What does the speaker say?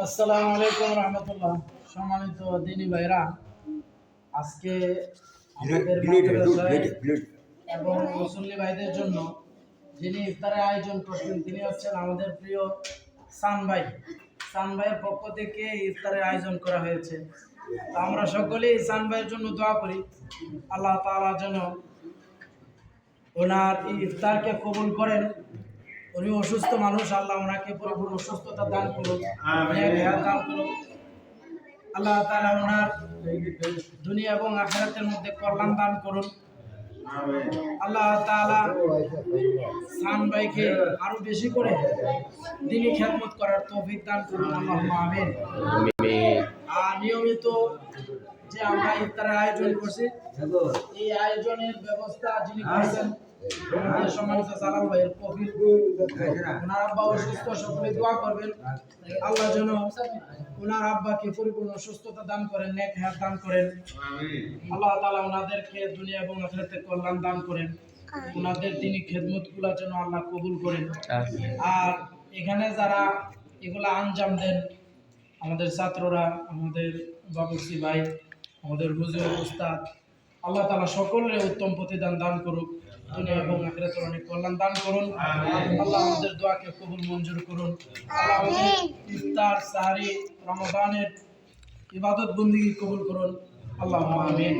আসসালামু আলাইকুম রহমতুল্লাহ। সম্মানিত দিনী ভাইরা, আজকে আমাদের মাদ্রাসায় এবং মুসল্লি ভাইদের জন্য যিনি ইফতারের আয়োজন করছেন তিনি হচ্ছেন আমাদের প্রিয় সান ভাই। সান ভাইয়ের পক্ষ থেকে ইফতারের আয়োজন করা হয়েছে। তো আমরা সকলেই সান ভাইয়ের জন্য দোয়া করি, আল্লাহ তাআলা যেন ওনার এই ইফতারকে কবুল করেন। উনি অসুস্থ মানুষ, আল্লাহ ওনাকে পরিপূর্ণ সুস্থতা দান করুন, দান করুন। আল্লাহ তাআলা ওনার দুনিয়া এবং আখিরাতের মধ্যে কল্যাণ দান করুন। আল্লাহ তাআলা সান ভাইকে আরো বেশি করে দ্বীনি খেদমত করার তৌফিক দান করুন, আল্লাহুম্মা আমিন। আর নিয়মিত যে আমরা ইফতারের আয়োজন করছি, এই আয়োজনের ব্যবস্থা যিনি করেছেন আমাদের সম্মানিত জালাল ভাইয়ের কফিল। ওনার আব্বা অসুস্থ, সকলে দোয়া করবেন আল্লাহ যেন ওনার আব্বাকে পরিপূর্ণ সুস্থতা দান করেন, নেক হায়াত দান করেন। আল্লাহ তাআলা ওনাদেরকে দুনিয়া এবং আখিরাতে কল্যাণ দান করেন। ওনাদের তিনি খেদমতগুলো যেন আল্লাহ কবুল করেন। আর এখানে যারা এগুলা আঞ্জাম দেন, আমাদের ছাত্ররা, আমাদের বাবুসি ভাই, আমাদের হুজুর উস্তাদ, আল্লাহ তাআলা সকলের উত্তম প্রতিদান দান করুক, দুনিয়া এবং আখিরাতে অনেক কল্যাণ দান করুন। আল্লাহ আমাদের দোয়াকে কবুল মঞ্জুর করুন। আল্লাহ আমাদের ইফতার, সাহরি, রমাদানের ইবাদত বন্দেগী কবুল করুন, আল্লাহুম্মা আমিন।